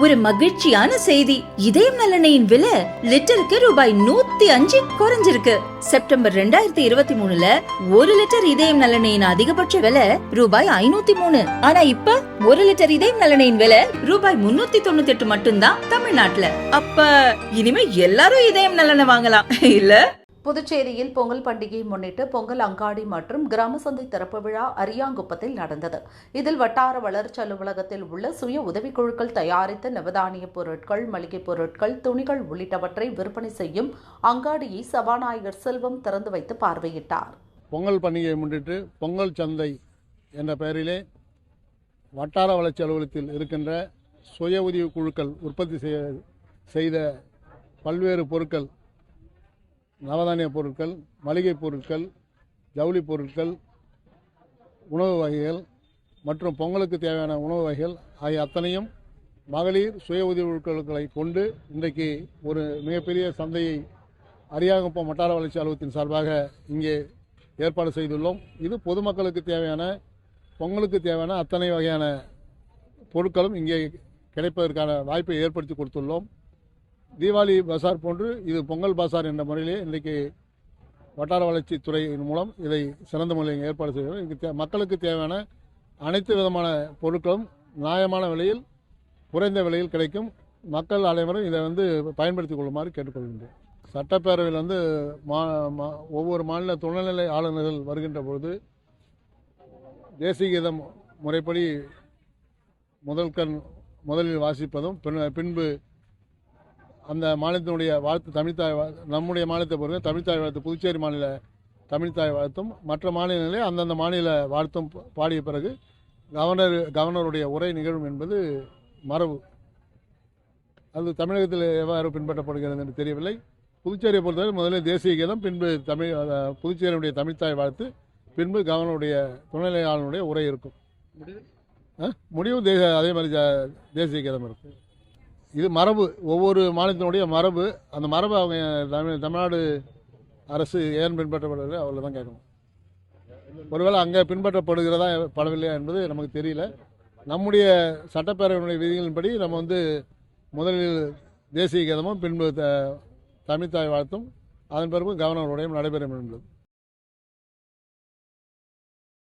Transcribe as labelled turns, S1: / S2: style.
S1: ஒரு மகிழ்ச்சியான செய்தி. இதயம் நல்லெண்ணெயின் விலை லிட்டருக்கு ரூபாய் 105 குறைஞ்சிருக்கு. செப்டம்பர் 2023ல 1 லிட்டர் இதயம் நல்லெண்ணெயின் அதிகபட்ச விலை ரூபாய் 503. ஆனா இப்ப 1 லிட்டர் இதயம் நல்லெண்ணெயின் விலை ரூபாய் 398 மட்டும்தான் தமிழ்நாட்டுல. அப்ப இனிமே எல்லாரும் இதயம் நல்லெண்ணெய் வாங்கலாம் இல்ல?
S2: புதுச்சேரியில் பொங்கல் பண்டிகையை முன்னிட்டு பொங்கல் அங்காடி மற்றும் கிராம சந்தை திறப்பு விழா அரியாங்குப்பத்தில் நடந்தது. இதில் வட்டார வளர்ச்சி அலுவலகத்தில் உள்ள சுய உதவிக்குழுக்கள் தயாரித்த நவதானிய பொருட்கள், மளிகை பொருட்கள், துணிகள் உள்ளிட்டவற்றை விற்பனை செய்யும் அங்காடியை சபாநாயகர் செல்வம் திறந்து வைத்து பார்வையிட்டார்.
S3: பொங்கல் பண்டிகையை முன்னிட்டு பொங்கல் சந்தை என்ற பெயரிலே வட்டார வளர்ச்சி அலுவலகத்தில் இருக்கின்ற சுய உதவி குழுக்கள் உற்பத்தி செய்த பல்வேறு பொருட்கள், நவதானிய பொருட்கள், மளிகை பொருட்கள், ஜவுளி பொருட்கள், உணவு வகைகள் மற்றும் பொங்கலுக்கு தேவையான உணவு வகைகள் ஆகிய அத்தனையும் மகளிர் சுய உதவி குழுக்களை கொண்டு இன்றைக்கு ஒரு மிகப்பெரிய சந்தையை அரியாங்குப்பம் வட்டார வளர்ச்சி அலுவலகத்தின் சார்பாக இங்கே ஏற்பாடு செய்துள்ளோம். இது பொதுமக்களுக்கு தேவையான பொங்கலுக்கு தேவையான அத்தனை வகையான பொருட்களும் இங்கே கிடைப்பதற்கான வாய்ப்பை ஏற்படுத்தி கொடுத்துள்ளோம். தீபாவளி பசார் போன்று இது பொங்கல் பசார் என்ற முறையிலே இன்றைக்கு வட்டார வளர்ச்சித்துறையின் மூலம் இதை சிறந்த முறையில் ஏற்பாடு செய்கிறோம். இதுக்கு மக்களுக்கு தேவையான அனைத்து விதமான பொருட்களும் நியாயமான விலையில், குறைந்த விலையில் கிடைக்கும். மக்கள் அனைவரும் இதை பயன்படுத்திக் கொள்ளுமாறு கேட்டுக்கொள்கின்றேன். சட்டப்பேரவையில் ஒவ்வொரு மாநில துணைநிலை ஆளுநர்கள் வருகின்ற பொழுது தேசிய கீதம் முறைப்படி முதலில் வாசிப்பதும் பின்பு அந்த மாநிலத்தினுடைய வாழ்த்து தமிழ்தாய், நம்முடைய மாநிலத்தை பொறுத்த தமிழ்தாய் வாழ்த்து, புதுச்சேரி மாநில தமிழ்தாய் வாழ்த்தும், மற்ற மாநிலங்களே அந்தந்த மாநில வாழ்த்தும் பாடிய பிறகு கவர்னருடைய உரை நிகழும் என்பது மரபு. அது தமிழகத்தில் எவ்வாறு பின்பற்றப்படுகிறது என்று தெரியவில்லை. புதுச்சேரியை பொறுத்தவரை முதலில் தேசிய கீதம், பின்பு புதுச்சேரியுடைய தமிழ்தாய் வாழ்த்து, பின்பு கவர்னருடைய துணைநிலை ஆளுநருடைய உரை இருக்கும். முடிவு அதே மாதிரி தேசிய கீதம் இருக்கும். இது மரபு, ஒவ்வொரு மாநிலத்தினுடைய மரபு. அந்த மரபு அவங்க தமிழ்நாடு அரசு ஏன் பின்பற்றப்படவில்லை அவங்கள தான் கேட்கணும். ஒருவேளை அங்கே பின்பற்றப்படுகிறதா படவில்லையா என்பது நமக்கு தெரியல. நம்முடைய சட்டப்பேரவையினுடைய விதிகளின்படி நம்ம முதலில் தேசிய கீதமும், பின்பு தமிழ்தாய் வாழ்த்தும், அதன் பிறகு கவர்னருடையும் நடைபெறும் என்பது